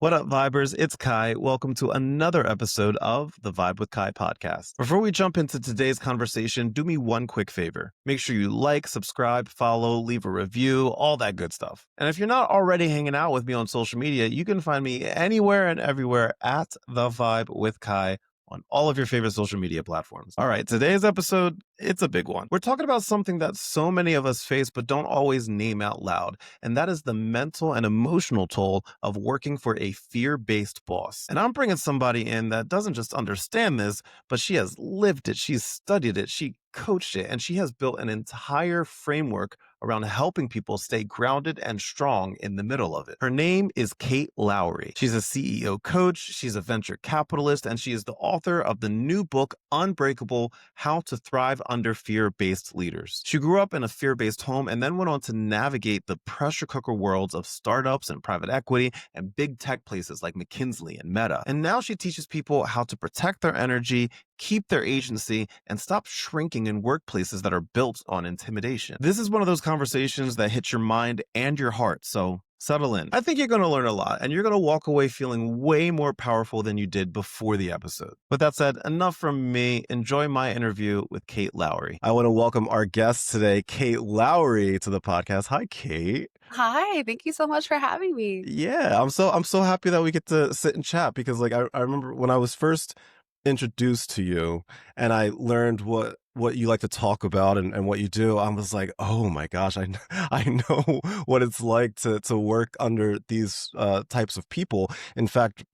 What up, Vibers? It's Kai. Welcome to another episode of the Vibe with Kai podcast. Before we jump into today's conversation, do me one quick favor. Make sure you like, subscribe, follow, leave a review, all that good stuff. And if you're not already hanging out with me on social media, you can find me anywhere and everywhere at the Vibe with Kai on all of your favorite social media platforms. All right, today's episode, it's a big one. We're talking about something that so many of us face but don't always name out loud, and that is the mental and emotional toll of working for a fear-based boss. And I'm bringing somebody in that doesn't just understand this, but she has lived it, she's studied it, she coached it, and she has built an entire framework around helping people stay grounded and strong in the middle of it. Her name is Kate Lowry. She's a CEO coach, she's a venture capitalist, and she is the author of the new book, Unbreakable: How to Thrive Under Fear-Based Leaders. She grew up in a fear-based home and then went on to navigate the pressure cooker worlds of startups and private equity and big tech places like McKinsey and Meta. And now she teaches people how to protect their energy, keep their agency, and stop shrinking in workplaces that are built on intimidation. This is one of those conversations that hit your mind and your heart, so settle in. I think you're going to learn a lot, and you're going to walk away feeling way more powerful than you did before the episode. With that said, enough from me. Enjoy my interview with Kate Lowry. I want to welcome our guest today, Kate Lowry, to the podcast. Hi, Kate. Hi, thank you so much for having me. Yeah, I'm so happy that we get to sit and chat because I remember when I was first introduced to you and I learned what you like to talk about and what you do, I was like, oh my gosh, I know what it's like to work under these types of people. In fact,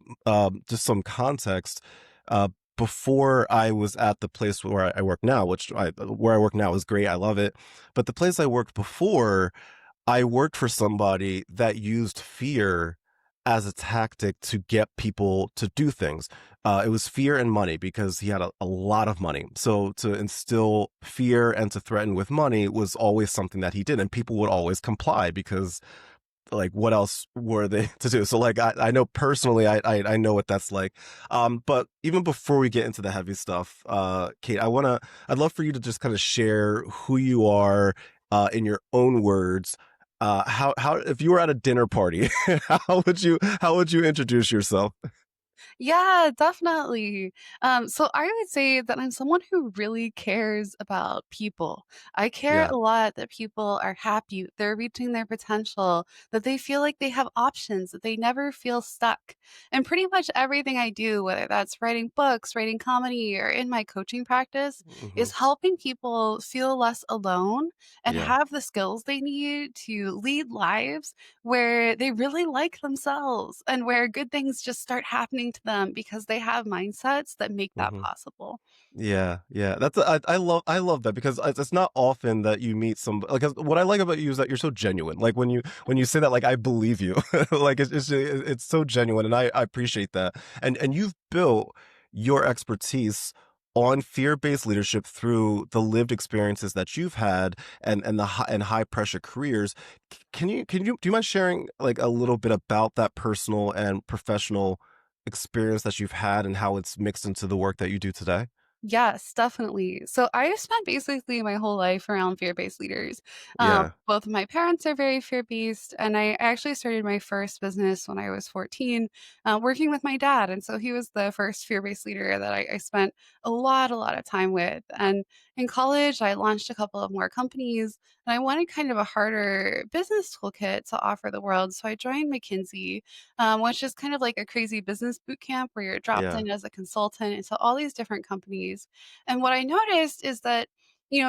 just some context. Uh, Before I was at the place where I work now, where I work now is great, I love it. But the place I worked before, I worked for somebody that used fear as a tactic to get people to do things. It was fear and money because he had a lot of money. So to instill fear and to threaten with money was always something that he did. And people would always comply because, like, what else were they to do? So, like, I know personally, I know what that's like. But even before we get into the heavy stuff, Kate, I'd love for you to just kind of share who you are in your own words. How if you were at a dinner party, how would you introduce yourself? Yeah, definitely. So I would say that I'm someone who really cares about people. I care Yeah. a lot that people are happy, they're reaching their potential, that they feel like they have options, that they never feel stuck. And pretty much everything I do, whether that's writing books, writing comedy, or in my coaching practice, Hmm. is helping people feel less alone and Yeah. have the skills they need to lead lives where they really like themselves and where good things just start happening to them because they have mindsets that make that Hmm. possible. Yeah, yeah. I love that because it's not often that you meet somebody. Like, 'cause what I like about you is that you're so genuine. Like when you say that, like, I believe you. Like it's so genuine, and I appreciate that. And you've built your expertise on fear-based leadership through the lived experiences that you've had and high pressure careers. Can you do you mind sharing like a little bit about that personal and professional experience that you've had and how it's mixed into the work that you do today? Yes, definitely. So I have spent basically my whole life around fear-based leaders. Yeah. Both of my parents are very fear-based, and I actually started my first business when I was 14, working with my dad. And so he was the first fear-based leader that I spent a lot of time with. And in college, I launched a couple of more companies, and I wanted kind of a harder business toolkit to offer the world. So I joined McKinsey, which is kind of like a crazy business boot camp where you're dropped Yeah. in as a consultant into all these different companies. And what I noticed is that,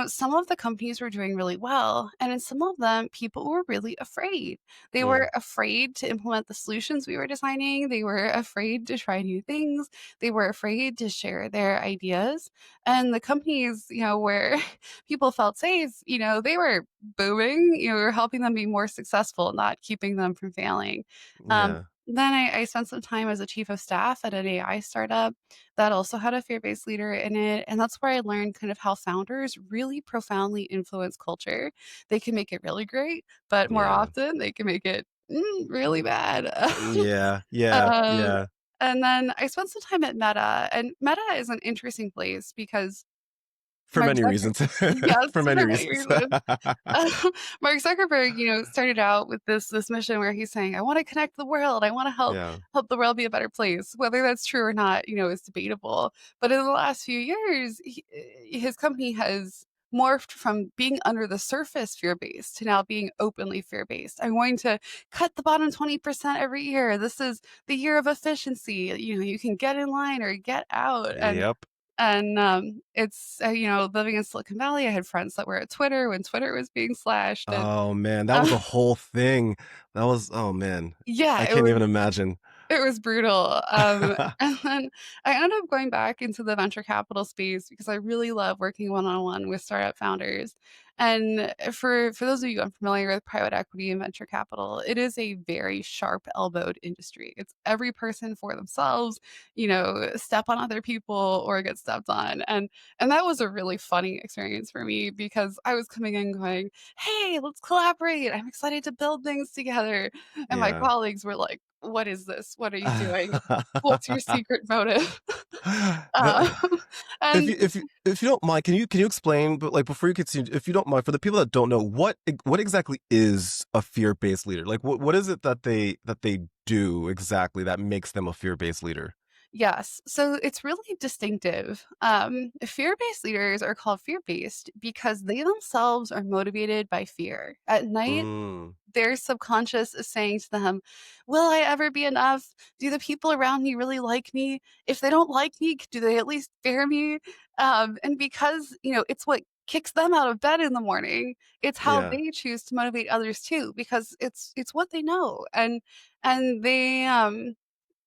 some of the companies were doing really well, and in some of them, people were really afraid. They Mm. were afraid to implement the solutions we were designing. They were afraid to try new things. They were afraid to share their ideas. And the companies, where people felt safe, they were booming. We were helping them be more successful, not keeping them from failing. Um, Yeah. then I spent some time as a chief of staff at an AI startup that also had a fear-based leader in it, and that's where I learned kind of how founders really profoundly influence culture. They can make it really great, but more Yeah. often they can make it, really bad. Yeah. Yeah. Um, Yeah. and then I spent some time at Meta, and Meta is an interesting place because For Mark many Zucker reasons. yes, For many for many reasons. reasons. Uh, Mark Zuckerberg, started out with this mission where he's saying, "I wanna connect the world. I wanna Yeah. help the world be a better place." Whether that's true or not, is debatable. But in the last few years, his company has morphed from being under the surface fear-based to now being openly fear-based. "I'm going to cut the bottom 20% every year. This is the year of efficiency. You can get in line or get out." Yep. Living in Silicon Valley, I had friends that were at Twitter when Twitter was being slashed, and, Oh, man, that was uh a whole thing. That was oh, man. yeah, I can't even imagine. it was brutal, and then I ended up going back into the venture capital space because I really love working one-on-one with startup founders, and for those of you unfamiliar with private equity and venture capital, it is a very sharp-elbowed industry. It's every person for themselves, step on other people or get stepped on, and that was a really funny experience for me because I was coming in going, "Hey, let's collaborate. I'm excited to build things together." And my Yeah. colleagues were like, "What is this? What are you doing? What's your secret motive?" Um, That and if you don't mind, can you explain, but, like, before you continue, if you don't mind, for the people that don't know, what exactly is a fear-based leader? Like, what is it that they do exactly that makes them a fear-based leader? yes, so it's really distinctive. Fear-based leaders are called fear-based because they themselves are motivated by fear. At night, Mm, their subconscious is saying to them, "Will I ever be enough? Do the people around me really like me? If they don't like me, do they at least fear me?" And because, it's what kicks them out of bed in the morning, it's how yeah, they choose to motivate others too, because it's what they know. And they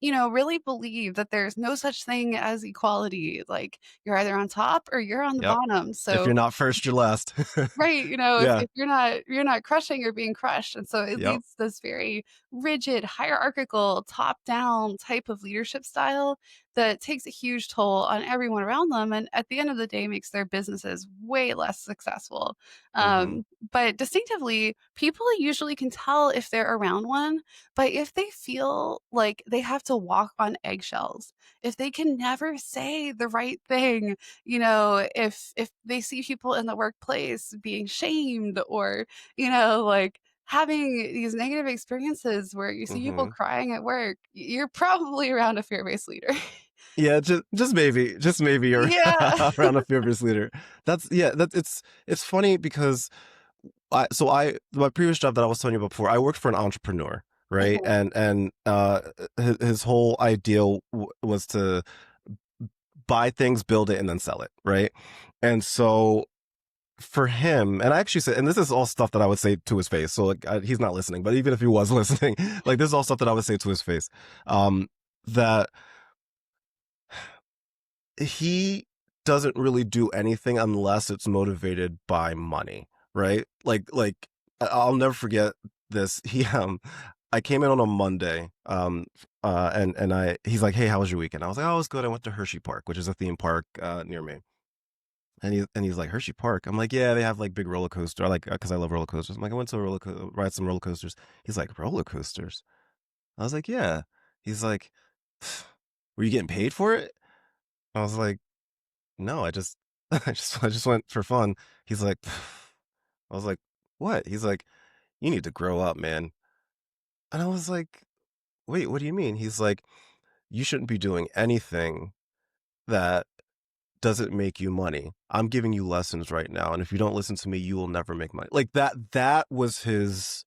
really believe that there's no such thing as equality. Like you're either on top or you're on the yep. bottom. If So you're not first, you're last. right, Yeah, if you're not crushing, you're being crushed, and so it yep. leads to this very rigid, hierarchical, top-down type of leadership style that takes a huge toll on everyone around them, and at the end of the day, makes their businesses way less successful. Mhm. But distinctively, people usually can tell if they're around one, but if they feel like they have to walk on eggshells, if they can never say the right thing, if they see people in the workplace being shamed or, like having these negative experiences where you see people Mhm. crying at work, you're probably around a fear-based leader. Yeah, just maybe you're Yeah. around a fear-based leader. That's yeah, that's it's funny because I my previous job that I was telling you about before, I worked for an entrepreneur, right? Mhm. And his whole ideal was to buy things, build it, and then sell it, right? And so for him, and I actually said, and this is all stuff that I would say to his face. So like he's not listening, but even if he was listening, like this is all stuff that I would say to his face. That he doesn't really do anything unless it's motivated by money, right? I'll never forget this. I came in on a Monday, and he's like, "Hey, how was your weekend?" I was like, "Oh, it was good. I went to Hershey Park, which is a theme park near me." And he's like, "Hershey Park." I'm like, "Yeah, they have like big roller coaster. I like because I love roller coasters." I'm like, "I went to ride some roller coasters." He's like, "Roller coasters?" I was like, "Yeah." He's like, "Were you getting paid for it?" I was like, "No, I just I just went for fun." He's like, I was like, "What?" He's like, "You need to grow up, man." And I was like, "Wait, what do you mean?" He's like, "You shouldn't be doing anything that doesn't make you money. I'm giving you lessons right now, and if you don't listen to me, you will never make money." Like that was his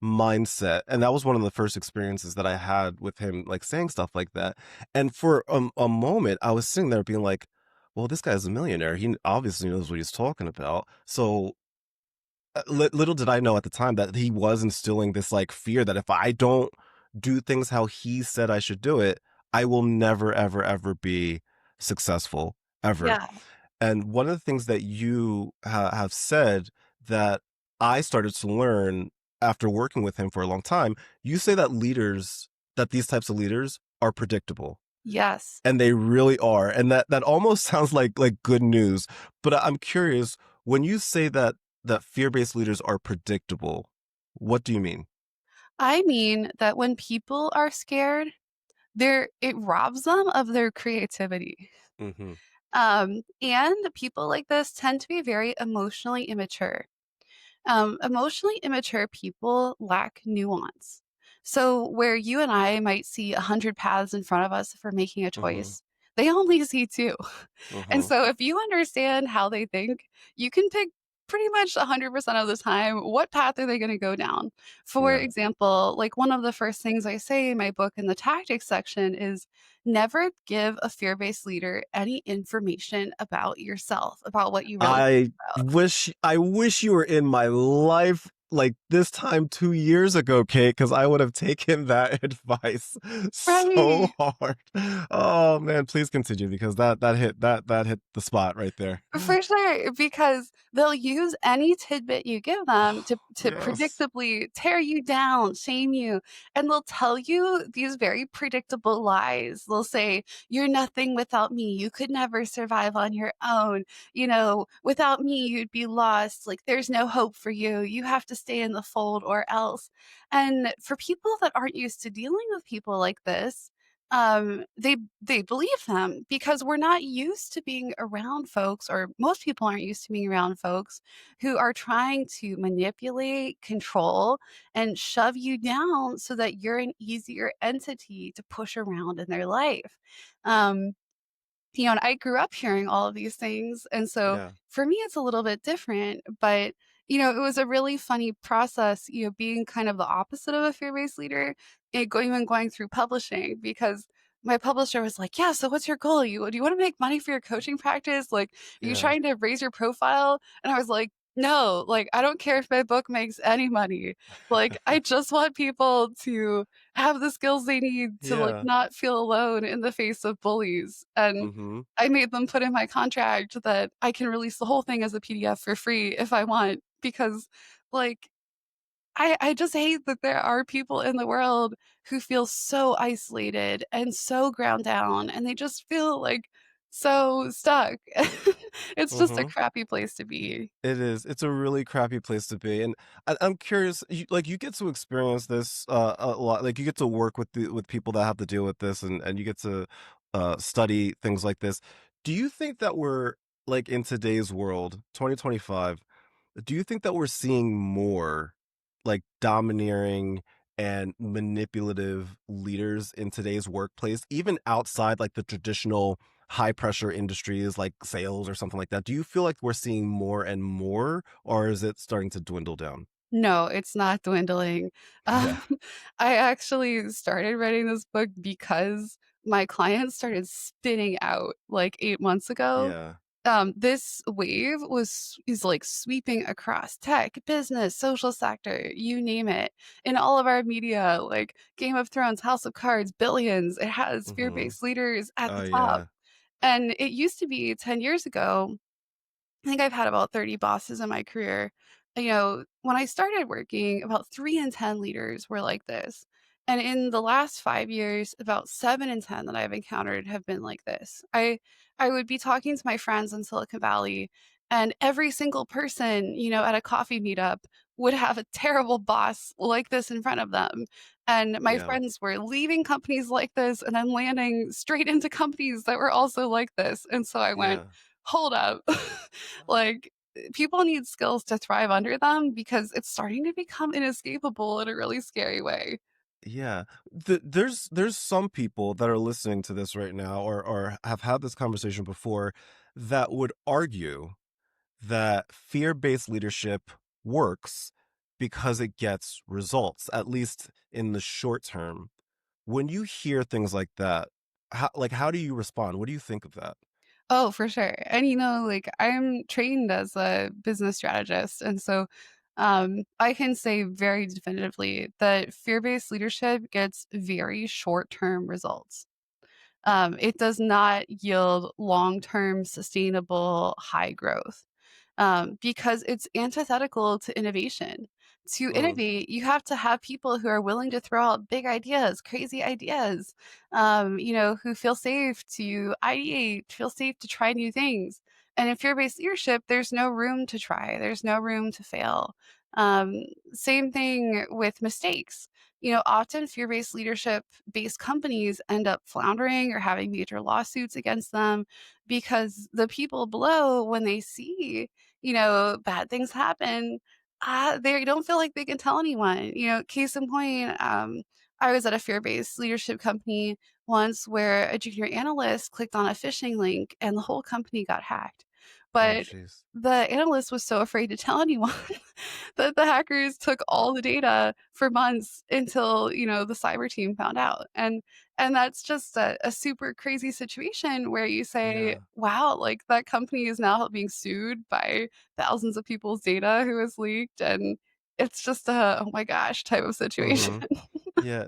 mindset, and that was one of the first experiences that I had with him, like saying stuff like that. And for a moment, I was sitting there being like, "Well, this guy's a millionaire. He obviously knows what he's talking about." So little did I know at the time that he was instilling this like fear that if I don't do things how he said I should do it, I will never, ever, ever be successful ever. Yeah. And one of the things that you have said that I started to learn after working with him for a long time, you say that these types of leaders are predictable. Yes. And they really are. And that almost sounds like good news. But I'm curious, when you say that fear-based leaders are predictable, what do you mean? I mean that when people are scared, it robs them of their creativity. Mhm. And people like this tend to be very emotionally immature. Emotionally immature people lack nuance. So, where you and I might see 100 paths in front of us if we're making a Mm-hmm. choice, they only see two. And Mm-hmm. so if you understand how they think, you can pick pretty much 100% of the time what path are they going to go down. For Yeah. example, like one of the first things I say in my book in the tactics section is never give a fear-based leader any information about yourself, about what you really I care about. I wish you were in my life like this time 2 years ago, Kate, because I would have taken that advice so Right. hard. Oh man, please continue because that hit the spot right there. For sure, because they'll use any tidbit you give them to Yes. predictably tear you down, shame you, and they'll tell you these very predictable lies. They'll say, "You're nothing without me. You could never survive on your own. You know, without me, you'd be lost. Like, there's no hope for you. You have to stay in the fold or else." And for people that aren't used to dealing with people like this, they believe them because we're not used to being around folks, or most people aren't used to being around folks who are trying to manipulate, control, and shove you down so that you're an easier entity to push around in their life. Um, and I grew up hearing all of these things, and so Yeah. for me, it's a little bit different, but, it was a really funny process, being kind of the opposite of a fear-based leader, and going through publishing because my publisher was like, "Yeah, so what's your goal? Do you wanna make money for your coaching practice? Like, are you Yeah. trying to raise your profile?" And I was like, "No, like, I don't care if my book makes any money. Like, I just want people to have the skills they need to, like, Yeah. not feel alone in the face of bullies." And Mm-hmm. I made them put in my contract that I can release the whole thing as a PDF for free if I want because, like, I just hate that there are people in the world who feel so isolated and so ground down, and they just feel, like, so stuck. It's just a Mm-hmm. crappy place to be. It is. It's a really crappy place to be, and I'm curious. You get to experience this a lot. Like you get to work with people that have to deal with this, and you get to study things like this. Do you think that we're like in today's world, 2025? Do you think that we're seeing more like domineering and manipulative leaders in today's workplace, even outside like the traditional high pressure industries like sales or something like that? Do you feel like we're seeing more and more, or is it starting to dwindle down? No, it's not dwindling. Yeah. Um, I actually started writing this book because my clients started spinning out, like, 8 months ago. Yeah. This wave is, like, sweeping across tech, business, social sector, you name it. In all of our media, like Game of Thrones, House of Cards, Billions, it has Hmm. fear-based leaders at Oh the top. yeah. And it used to be 10 years ago, I think I've had about 30 bosses in my career. When I started working, about 3 in 10 leaders were like this. And in the last 5 years, about 7 in 10 that I've encountered have been like this. I would be talking to my friends in Silicon Valley, and every single person, at a coffee meetup would have a terrible boss like this in front of them. And my Yeah. friends were leaving companies like this and then landing straight into companies that were also like this. And so I went, Yeah. "Hold up." Like, people need skills to thrive under them because it's starting to become inescapable in a really scary way. Yeah. There's some people that are listening to this right now or have had this conversation before that would argue that fear-based leadership works because it gets results, at least in the short term. When you hear things like that, how do you respond? What do you think of that? Oh, for sure. And like I'm trained as a business strategist. And so I can say very definitively that fear based leadership gets very short term results. It does not yield long term sustainable high growth because it's antithetical to innovation. To Mm, innovate, you have to have people who are willing to throw out big ideas, crazy ideas, who feel safe to ideate, feel safe to try new things. And in fear based leadership, there's no room to try, there's no room to fail. Um, Same thing with mistakes. Often fear-based leadership-based companies end up floundering or having major lawsuits against them because the people below, when they see, bad things happen, they don't feel like they can tell anyone. Case in point, I was at a fear-based leadership company once where a junior analyst clicked on a phishing link and the whole company got hacked. Oh, But jeez. the analyst was so afraid to tell anyone that the hackers took all the data for months until, the cyber team found out. And that's just a super crazy situation where you say, Yeah. wow, like that company is now being sued by thousands of people's data who was leaked. And it's just a, oh my gosh, type of situation. Mm-hmm. Yeah.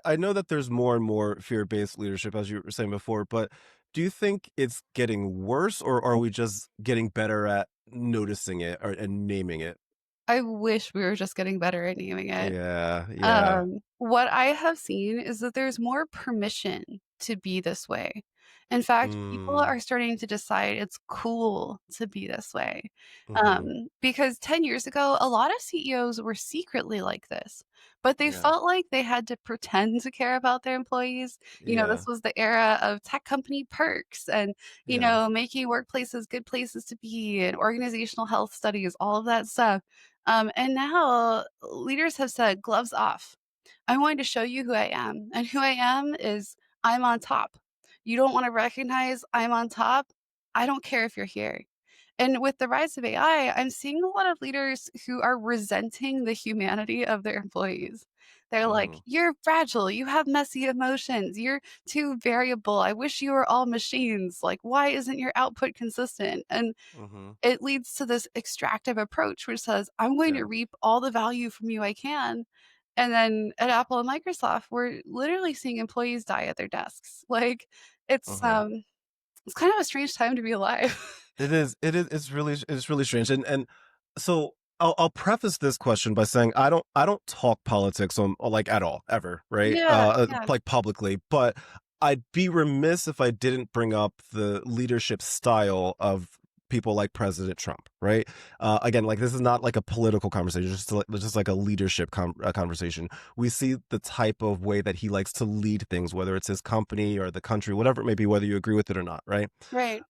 I know that there's more and more fear-based leadership, as you were saying before, but do you think it's getting worse, or are we just getting better at noticing it and naming it? I wish we were just getting better at naming it. Yeah, yeah. What I have seen is that there's more permission to be this way. In fact, people Mm, are starting to decide it's cool to be this way. mhm. Because 10 years ago, a lot of CEOs were secretly like this, but they Yeah, felt like they had to pretend to care about their employees. yeah, This was the era of tech company perks and, yeah. making workplaces good places to be and organizational health studies, all of that stuff. And now leaders have said, gloves off. I'm going to show you who I am. And who I am is I'm on top. You don't want to recognize I'm on top. I don't care if you're here. And with the rise of AI, I'm seeing a lot of leaders who are resenting the humanity of their employees. They're like, Mhm, you're fragile. You have messy emotions. You're too variable. I wish you were all machines. Like, why isn't your output consistent? And mhm. it leads to this extractive approach which says, "I'm going to Yeah. reap all the value from you I can." And then at Apple and Microsoft, we're literally seeing employees die at their desks. Like, it's, Uh-huh. um, it's kind of a strange time to be alive. It's really strange, and so I'll preface this question by saying I don't talk politics on, like, at all, ever, right? Yeah, yeah, Like, publicly, but I'd be remiss if I didn't bring up the leadership style of people like President Trump, right? Again, like, this is not like a political conversation, just like a leadership conversation. We see the type of way that he likes to lead things, whether it's his company or the country, whatever it may be, whether you agree with it or not, right? right.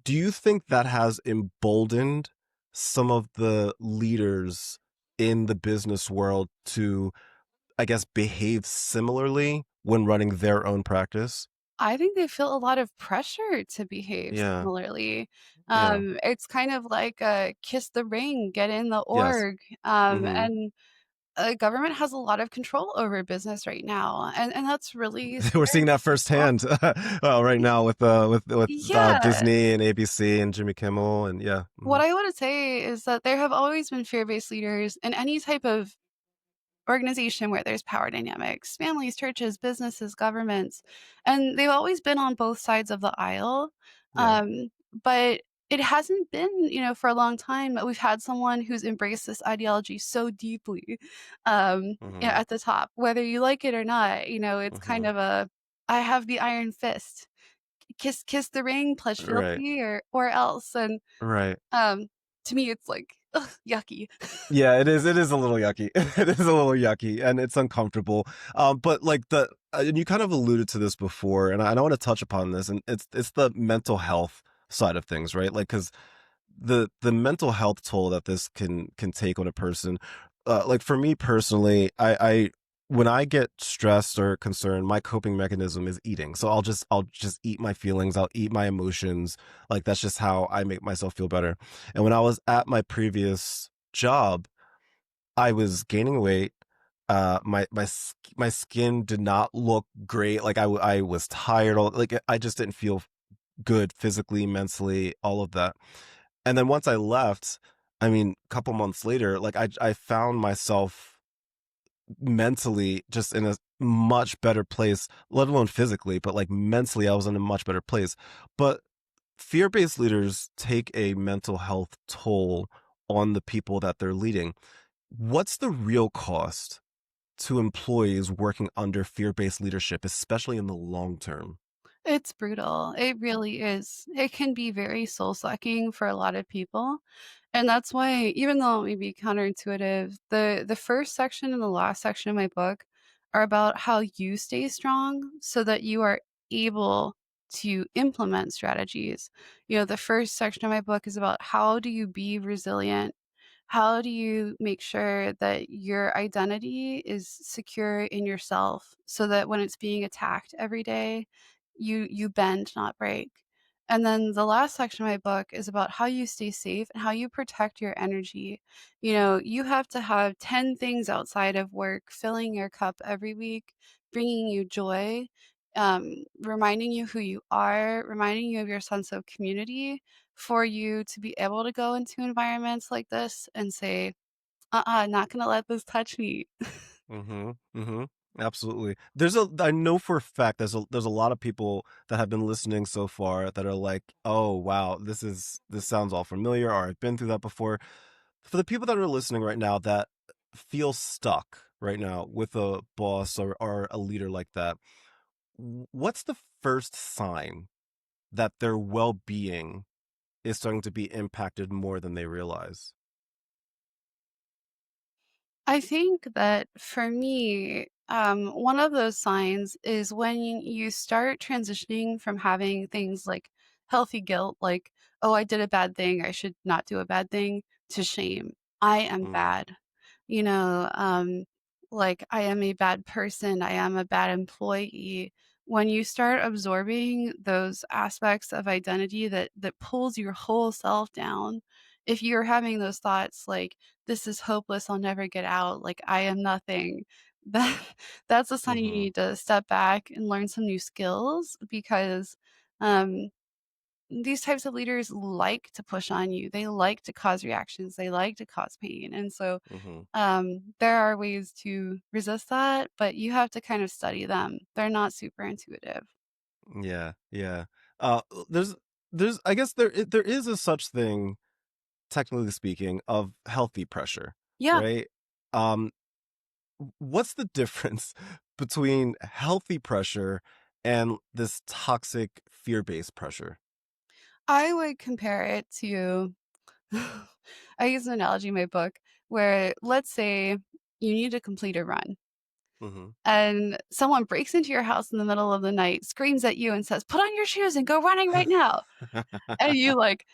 Do you think that has emboldened some of the leaders in the business world to, I guess, behave similarly when running their own practice? I think they feel a lot of pressure to behave Yeah. similarly. Yeah. It's kind of like a kiss the ring, get in the Yes. org, Mhm. and government has a lot of control over business right now, and that's really We're seeing scary. that firsthand, right now with, Yeah. Disney and ABC and Jimmy Kimmel and yeah. What Mhm. I wanna say is that there have always been fear-based leaders in any type of organization where there's power dynamics, families, churches, businesses, governments, and they've always been on both sides of the aisle. Yeah. Um, but it hasn't been, for a long time that we've had someone who's embraced this ideology so deeply, Mhm. at the top. Whether you like it or not, it's kind Mhm. of a I have the iron fist. Kiss the ring, pledge Right. fealty, or else. And Right. um, to me, it's like, ugh, yucky. Yeah, it is a little yucky. It is a little yucky, and it's uncomfortable. But, like, and you kind of alluded to this before, and I wanna touch upon this, and it's the mental health side of things, right? Like, because the mental health toll that this can take on a person, like, for me personally, I when I get stressed or concerned, my coping mechanism is eating. So I'll just eat my feelings, I'll eat my emotions. Like, that's just how I make myself feel better. And when I was at my previous job, I was gaining weight. My skin did not look great. Like, I was tired. Like, I just didn't feel good physically, mentally, all of that. And then once I left, I mean, a couple months later, like, I found myself mentally just in a much better place, let alone physically, but, like, mentally, I was in a much better place. But fear-based leaders take a mental health toll on the people that they're leading. What's the real cost to employees working under fear-based leadership, especially in the long term? It's brutal. It really is. It can be very soul-sucking for a lot of people, And that's why even though it may be counterintuitive, the first section and the last section of my book are about how you stay strong so that you are able to implement strategies. The first section of my book is about how do you be resilient? How do you make sure that your identity is secure in yourself so that when it's being attacked every day, you bend, not break? And then the last section of my book is about how you stay safe and how you protect your energy. You have to have 10 things outside of work filling your cup every week, bringing you joy, reminding you who you are, reminding you of your sense of community for you to be able to go into environments like this and say, not gonna let this touch me. Mhm, mhm. Absolutely. I know for a fact there's a lot of people that have been listening so far that are like, "Oh, wow, this sounds all familiar," or "I've been through that before." For the people that are listening right now that feel stuck right now with a boss or a leader like that, what's the first sign that their well-being is starting to be impacted more than they realize? I think that for me, one of those signs is when you start transitioning from having things like healthy guilt, like, oh, I did a bad thing, I should not do a bad thing, to shame. I am Mm, bad. You know, um, like I am a bad person, I am a bad employee. When you start absorbing those aspects of identity that pulls your whole self down, if you're having those thoughts like, "This is hopeless, I'll never get out," like, "I am nothing," that that's a sign you mhm, need to step back and learn some new skills because, um, these types of leaders like to push on you. They like to cause reactions, they like to cause pain, and so, mhm. there are ways to resist that, but you have to kind of study them. They're not super intuitive. Yeah, yeah. Uh, there's I guess there is a such thing, technically speaking, of healthy pressure, Yeah. right? Um, what's the difference between healthy pressure and this toxic fear-based pressure? I would compare it to I use an analogy in my book where let's say you need to complete a run Mhm. and someone breaks into your house in the middle of the night, screams at you and says, "Put on your shoes and go running right now." And you like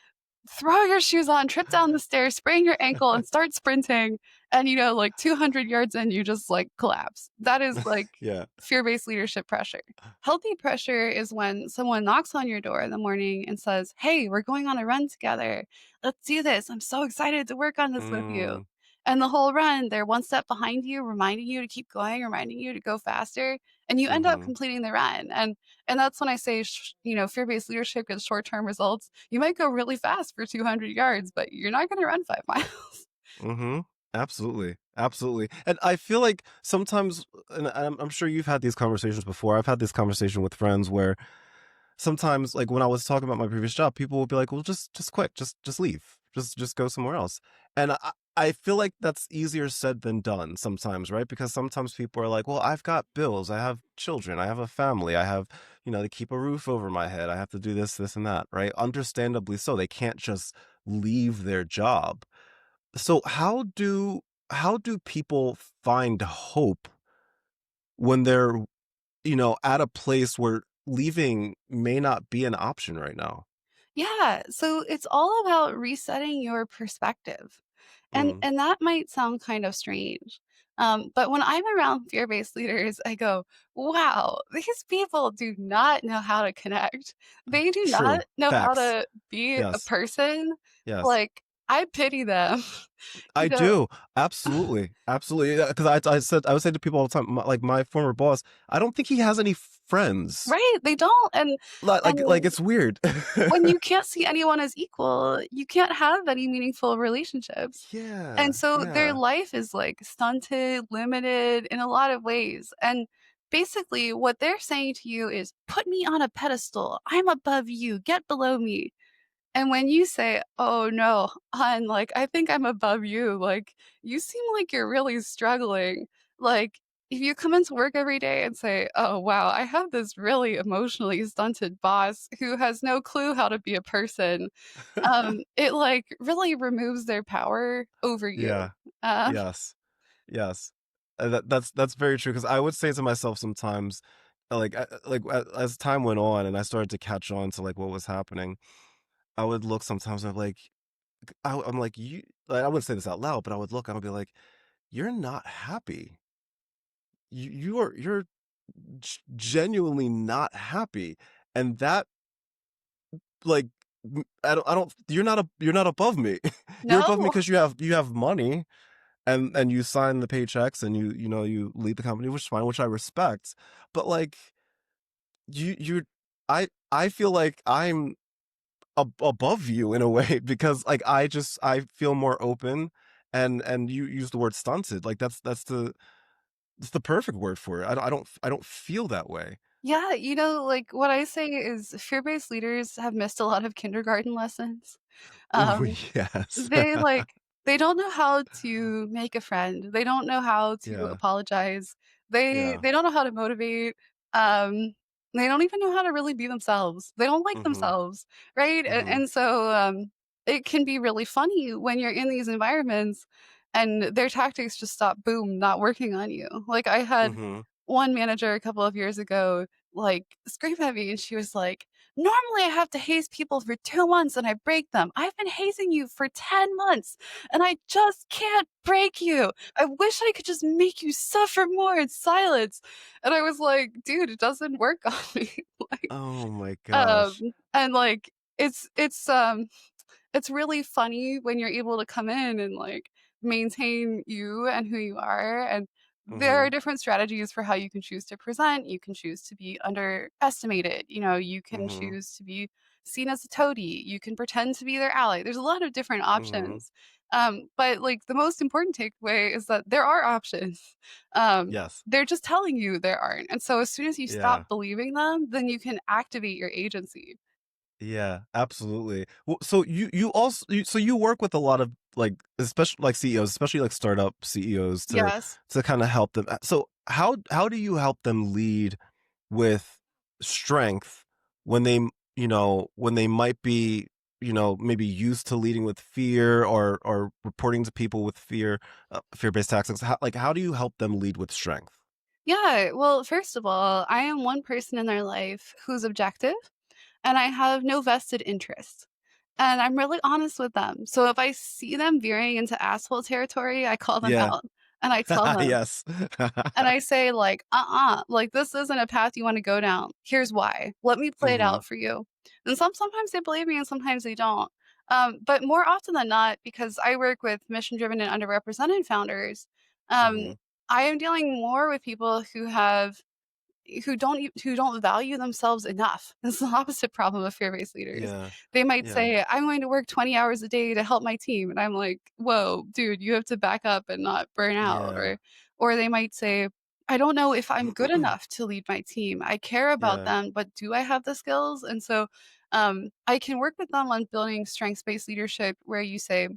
throw your shoes on, trip down the stairs, sprain your ankle, and start sprinting. And, like 200 yards in, you just like collapse. That is like Yeah. fear based leadership pressure. Healthy pressure is when someone knocks on your door in the morning and says, "Hey, we're going on a run together. Let's do this. I'm so excited to work on this with you." Mm, And the whole run, they're one step behind you, reminding you to keep going, reminding you to go faster, and you end up mhm, completing the run. And that's when I say, fear-based leadership gets short-term results. You might go really fast for 200 yards, but you're not gonna run 5 miles. mhm. Absolutely, absolutely. And I feel like sometimes, and I'm sure you've had these conversations before. I've had this conversation with friends where sometimes, like when I was talking about my previous job, people would be like, "Well, just quit, just leave, just go somewhere else." And I feel like that's easier said than done sometimes, right? Because sometimes people are like, "Well, I've got bills, I have children, I have a family, I have, to keep a roof over my head, I have to do this, and that," right? Understandably so, they can't just leave their job. So how do people find hope when they're, at a place where leaving may not be an option right now? Yeah, so it's all about resetting your perspective. And Mm. and that might sound kind of strange. But when I'm around fear-based leaders, I go, "Wow, these people do not know how to connect. They do not True. know how Facts. to be a Yes. person." Yes. Like, I pity them. I You know do. Absolutely. Absolutely. Because I would say to people all the time, like my former boss, I don't think he has any friends. Right, they don't, Like and it's weird. when you can't see anyone as equal, you can't have any meaningful relationships. And Yeah. so their Yeah. life is like stunted, limited in a lot of ways. And basically, what they're saying to you is, put me on a pedestal. I'm above you. Get below me. And when you say, "Oh no, hon, like I think I'm above you. Like you seem like you're really struggling." Like if you come into work every day and say, "Oh, wow, I have this really emotionally stunted boss who has no clue how to be a person," it, like, really removes their power over you. Yeah. Um Yes. Yes. That's very true. Because I would say to myself sometimes, as time went on and I started to catch on to, like, what was happening, I would look sometimes and I'm like, I'm like, "You," like, I wouldn't say this out loud, but I would look and I would be like, "You're not happy. You're genuinely not happy." And that, like, I don't you're not above me. You're above me No. because you have money and you sign the paychecks and you know, you lead the company, which is fine, which I respect. But, like, you I feel like I'm above you in a way because, like, I feel more open, and you use the word stunted, like, that's the perfect word for it. I don't feel that way. Yeah, like, what I say is fear-based leaders have missed a lot of kindergarten lessons. Ooh, Um yes. They, like they don't know how to make a friend, they don't know how to Yeah, apologize, they yeah. they don't know how to motivate, um, they don't even know how to really be themselves, they don't like Mhm, themselves, right? mhm, And so, it can be really funny when you're in these environments and their tactics just stop, boom, not working on you. Like, I had mhm. one manager a couple of years ago, like, scream at me, and she was like, "Normally, I have to haze people for 2 months and I break them. I've been hazing you for 10 months and I just can't break you. I wish I could just make you suffer more in silence." And I was like, "Dude, it doesn't work on me." Like, Oh my um, gosh. and, like, it's really funny when you're able to come in and, like, maintain you and who you are, and there are Mhm, different strategies for how you can choose to present, you can choose to be underestimated, you can mhm, choose to be seen as a toady, you can pretend to be their ally, there's a lot of different mhm. options, but, like, the most important takeaway is that there are options, Yes. they're just telling you there aren't, and so as soon as you Yeah. stop believing them, then you can activate your agency. Yeah, absolutely. Well, so you also so you work with a lot of, like, especially, like, CEOs, especially, like, startup CEOs Yes. to kinda help them. So how do you help them lead with strength when when they might be, maybe used to leading with fear or reporting to people with fear-based tactics? How do you help them lead with strength? Yeah, well, first of all, I am one person in their life who's objective, and I have no vested interest. And I'm really honest with them. So if I see them veering into asshole territory, I call them Yeah. out and I tell them, Yes. and I say, like, like, this isn't a path you wanna go down. Here's why. Let me play it Mhm, out for you. And sometimes they believe me and sometimes they don't. But more often than not, because I work with mission-driven and underrepresented founders, um, mhm. I am dealing more with people who don't value themselves enough. It's the opposite problem of fear-based leaders. Yeah. They might Yeah. say, "I'm going to work 20 hours a day to help my team," and I'm like, "Whoa, dude, you have to back up and not burn out." Yeah. Or they might say, "I don't know if I'm good enough to lead my team. I care about Yeah. them, but do I have the skills?" And so, I can work with them on building strengths-based leadership where you say,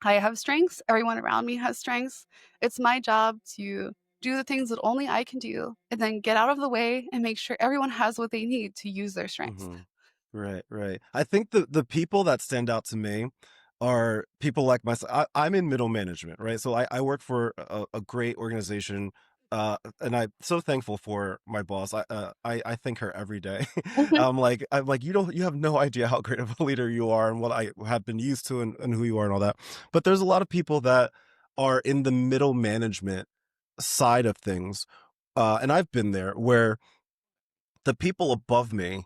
I have strengths, everyone around me has strengths. It's my job to do the things that only I can do and then get out of the way and make sure everyone has what they need to use their strengths. Mhm. Right, right. I think the people that stand out to me are people like myself. I'm in middle management, right? So I work for a great organization, and I'm so thankful for my boss. I thank her every day. Mhm. I'm like, you have no idea how great of a leader you are and what I have been used to, and who you are and all that. But there's a lot of people that are in the middle management side of things, and I've been there where the people above me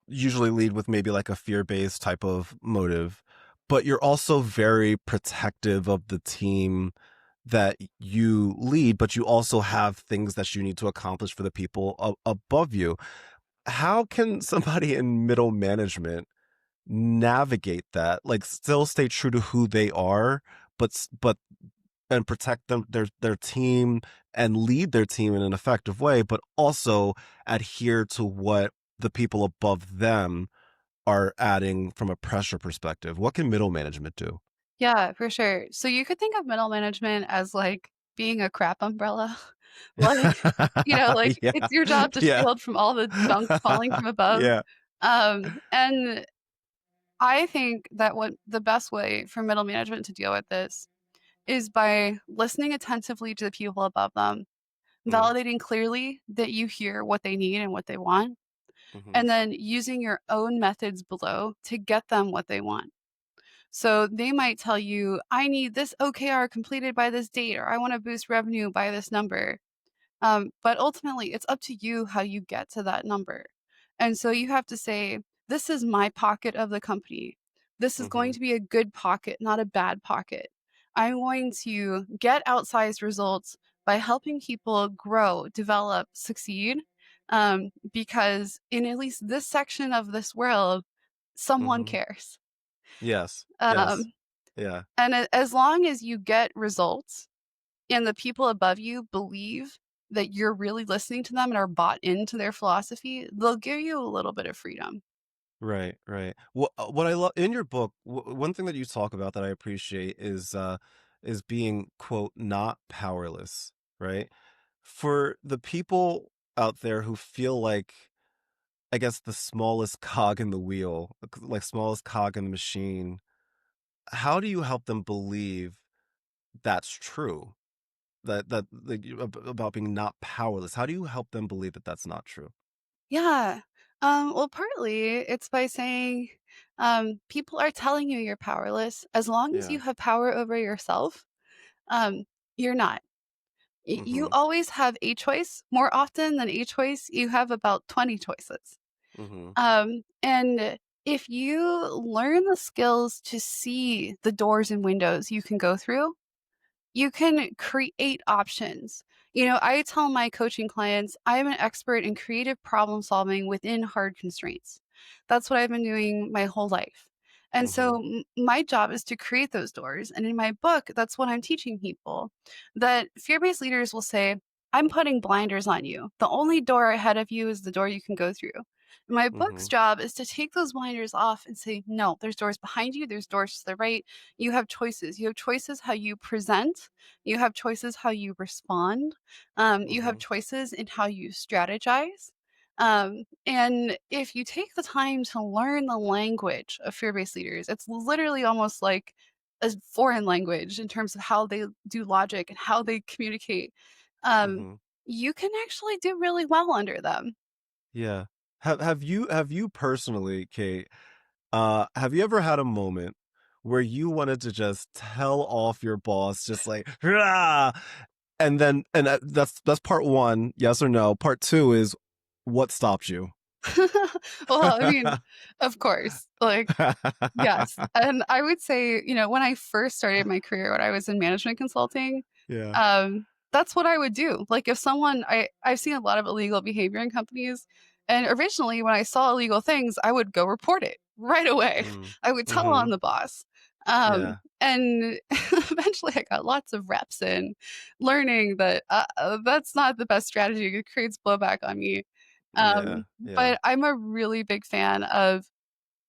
usually lead with maybe like a fear-based type of motive, but you're also very protective of the team that you lead, but you also have things that you need to accomplish for the people above you. How can somebody in middle management navigate that? Like, still stay true to who they are, but and protect their team and lead their team in an effective way, but also adhere to what the people above them are adding from a pressure perspective. What can middle management do? Yeah, for sure. So you could think of middle management as like being a crap umbrella. Like, like, Yeah. it's your job to Yeah. shield from all the junk falling from above. Yeah. And I think that what the best way for middle management to deal with this is by listening attentively to the people above them, Mm, validating clearly that you hear what they need and what they want, mhm, and then using your own methods below to get them what they want. So they might tell you, I need this OKR completed by this date, or I want to boost revenue by this number. But ultimately, it's up to you how you get to that number. And so you have to say, this is my pocket of the company. This is going mhm, to be a good pocket, not a bad pocket. I'm going to get outsized results by helping people grow, develop, succeed. Because in at least this section of this world, someone mhm. cares. Yes. Yes. Um, Yeah. and as long as you get results, and the people above you believe that you're really listening to them and are bought into their philosophy, they'll give you a little bit of freedom. Right, right. What I love in your book, one thing that you talk about that I appreciate is being quote not powerless, right? For the people out there who feel like I guess the smallest cog in the wheel, like smallest cog in the machine, how do you help them believe that's true? That like, about being not powerless. How do you help them believe that that's not true? Yeah. Well, partly it's by saying, people are telling you you're powerless. As long as Yeah. you have power over yourself, um, you're not. You Mhm. always have a choice. More often than a choice, you have about 20 choices. Mhm. And if you learn the skills to see the doors and windows you can go through, you can create options. I tell my coaching clients I am an expert in creative problem solving within hard constraints. That's what I've been doing my whole life. And so Mhm. my job is to create those doors. And in my book, that's what I'm teaching people, that fear based leaders will say, I'm putting blinders on you. The only door ahead of you is the door you can go through. My book's Mhm. job is to take those blinders off and say, no, there's doors behind you, there's doors to the right. You have choices. You have choices how you present, you have choices how you respond. You have Mhm. choices in how you strategize. And if you take the time to learn the language of fear based leaders, it's literally almost like a foreign language in terms of how they do logic and how they communicate. Um, Mhm. you can actually do really well under them. Yeah. Have you personally, Kate, have you ever had a moment where you wanted to just tell off your boss just like, "Rah!" And then that's part 1, yes or no. Part 2 is what stopped you? Well, I mean, of course, like, yes. And I would say, when I first started my career, when I was in management consulting, Yeah. that's what I would do. Like if I've seen a lot of illegal behavior in companies, and originally when I saw illegal things, I would go report it right away. Mm. I would tell on Mhm. the boss. Yeah. And eventually I got lots of reps in learning that that's not the best strategy. It creates blowback on me. Yeah. Um, Yeah. but I'm a really big fan of,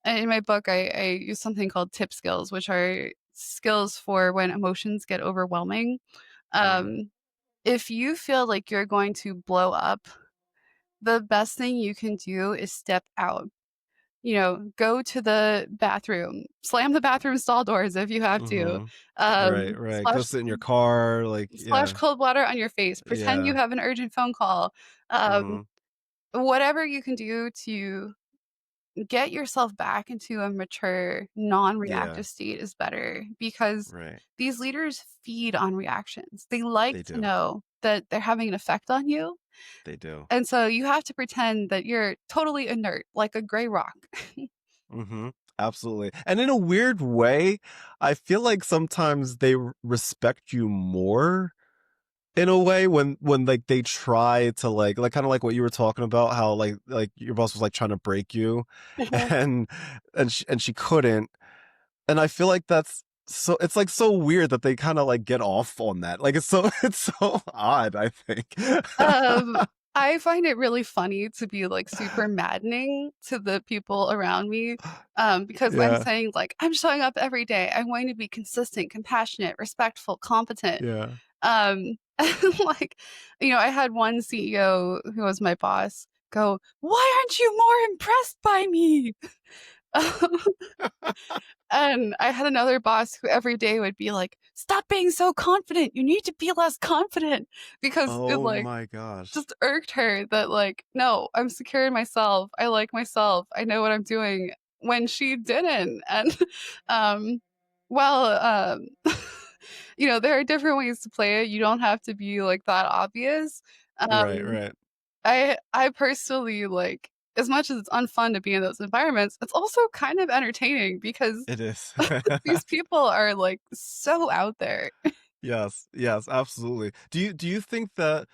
in my book, I use something called tip skills, which are skills for when emotions get overwhelming. Mm. Um, if you feel like you're going to blow up, the best thing you can do is step out. Go to the bathroom, slam the bathroom stall doors if you have to, Mhm. Right, right. Go splash sit in your car, like, splash yeah. cold water on your face, pretend you Yeah. have an urgent phone call. Um, Mhm. whatever you can do to get yourself back into a mature, Yeah. non-reactive state is better, because Right. these leaders feed on reactions. They They like to do. know that they're having an effect on you, They do. and so you have to pretend that you're totally inert, like a gray rock. Mhm. Absolutely. And in a weird way, I feel like sometimes they respect you more in a way when like they try to like kind of like what you were talking about how like your boss was like trying to break you and and she couldn't. And I feel like that's so it's like so weird that they kind of like get off on that. Like it's so it's so odd, I think. Um, I find it really funny to be, like, super maddening to the people around me, because I'm Yeah. saying, like, "I'm showing up every day. I'm going to be consistent, compassionate, respectful, competent." Yeah. Like, I had one CEO who was my boss go, "Why aren't you more impressed by me?" And I had another boss who every day would be like, "Stop being so confident. You need to be less confident," because it, Oh like, my gosh. just irked her that, like, "No, I'm secure in myself. I like myself. I know what I'm doing," when she didn't. And, um, well, there are different ways to play it. You don't have to be, like, that obvious. Right, Um, right. I personally, like, as much as it's unfun to be in those environments, it's also kind of entertaining because It is. these people are, like, so out there. Yes, yes, absolutely. Do you think that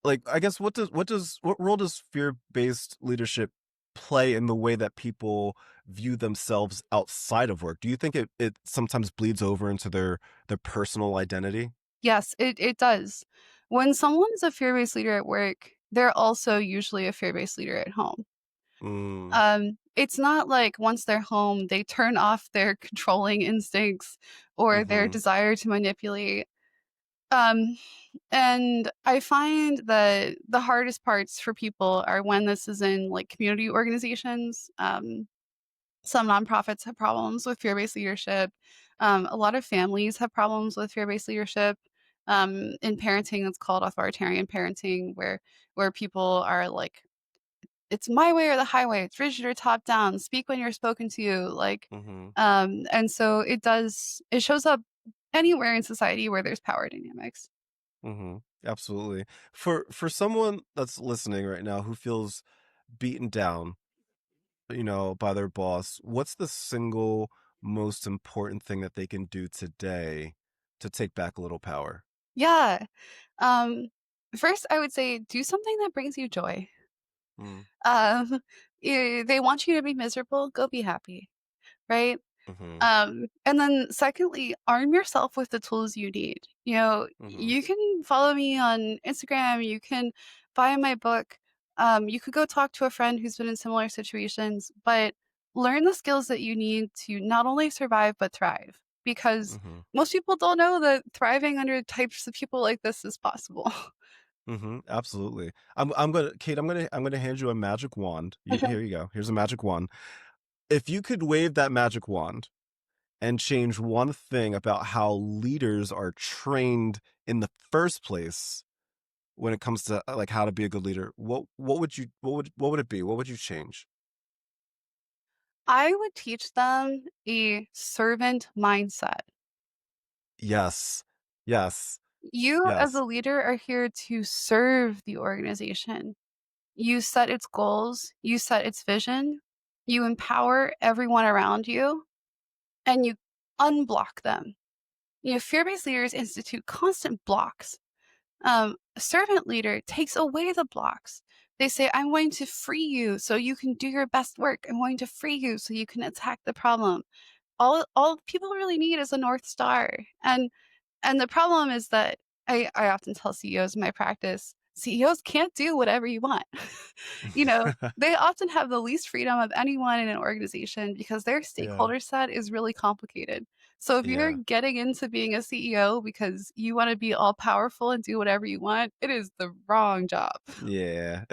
like I guess what role does fear-based leadership play in the way that people view themselves outside of work? Do you think it sometimes bleeds over into their personal identity? Yes, it does. When someone's a fear-based leader at work, they're also usually a fear-based leader at home. Mm, It's not like once they're home, they turn off their controlling instincts or their mhm, desire to manipulate. Um, and I find that the hardest parts for people are when this is in, like, community organizations. Some nonprofits have problems with fear-based leadership. A lot of families have problems with fear-based leadership. In parenting, it's called authoritarian parenting, where people are like, "It's my way or the highway. It's rigid or top down. Speak when you're spoken to." Like, mhm, and so it shows up anywhere in society where there's power dynamics. mhm. Absolutely. For someone that's listening right now who feels beaten down, by their boss, what's the single most important thing that they can do today to take back a little power? Yeah. Um, First, I would say do something that brings you joy. Mm, Um, they want you to be miserable, go be happy, right? mhm, And then secondly, arm yourself with the tools you need. mhm, You can follow me on Instagram, you can buy my book, you could go talk to a friend who's been in similar situations, but learn the skills that you need to not only survive but thrive. Because mhm, most people don't know that thriving under types of people like this is possible. mhm, absolutely. I'm gonna Kate, I'm gonna hand you a magic wand. Here you go. Here's a magic wand. If you could wave that magic wand and change one thing about how leaders are trained in the first place when it comes to like how to be a good leader, what would it be? What would you change? I would teach them a servant mindset. Yes. Yes. You, as Yes. a leader, are here to serve the organization. You set its goals, you set its vision, you empower everyone around you, and you unblock them. Fear-based leaders institute constant blocks. A servant leader takes away the blocks. They say, "I'm going to free you so you can do your best work. I'm going to free you so you can attack the problem." All people really need is a North Star. And the problem is that I often tell CEOs in my practice, CEOs can't do whatever you want. They often have the least freedom of anyone in an organization because their Yeah. stakeholder set is really complicated. So if you're Yeah. getting into being a CEO because you wanna be all powerful and do whatever you want, it is the wrong job. Yeah.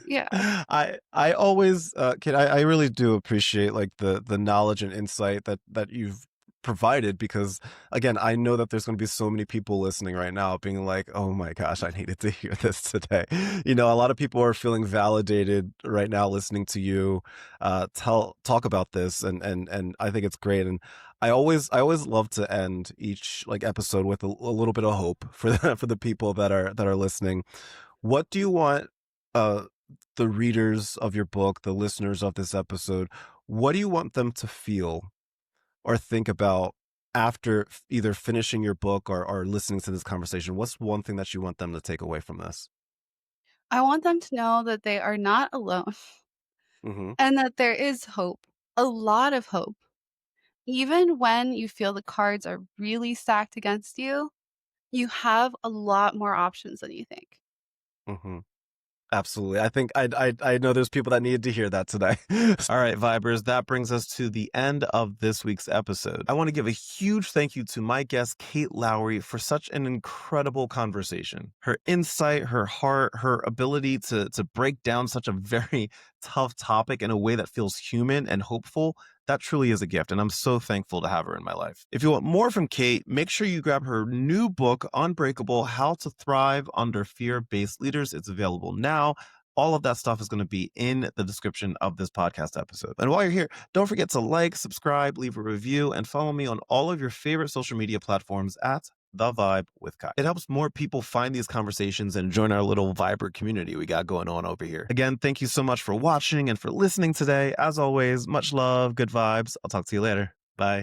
Yeah. I always kid I really do appreciate like the knowledge and insight that you've provided because again, I know that there's going to be so many people listening right now being like, "Oh my gosh, I needed to hear this today." A lot of people are feeling validated right now listening to you tell talk about this and I think it's great and I always love to end each like episode with a little bit of hope for for the people that are listening. What do you want uh the readers of your book, the listeners of this episode, what do you want them to feel or think about after either finishing your book or listening to this conversation? What's one thing that you want them to take away from this? I want them to know that they are not alone Mhm. and that there is hope, a lot of hope. Even when you feel the cards are really stacked against you, you have a lot more options than you think. Mhm. Absolutely. I think I know there's people that needed to hear that today. All right, Vibers, that brings us to the end of this week's episode. I want to give a huge thank you to my guest, Kate Lowry, for such an incredible conversation. Her insight, her heart, her ability to break down such a very tough topic in a way that feels human and hopeful, that truly is a gift, and I'm so thankful to have her in my life. If you want more from Kate, make sure you grab her new book, Unbreakable: How to Thrive Under Fear-Based Leaders. It's available now. All of that stuff is going to be in the description of this podcast episode. And while you're here, don't forget to like, subscribe, leave a review, and follow me on all of your favorite social media platforms at The Vibe with Kai. It helps more people find these conversations and join our little vibrant community we got going on over here. Again, thank you so much for watching and for listening today. As always, much love, good vibes. I'll talk to you later. Bye.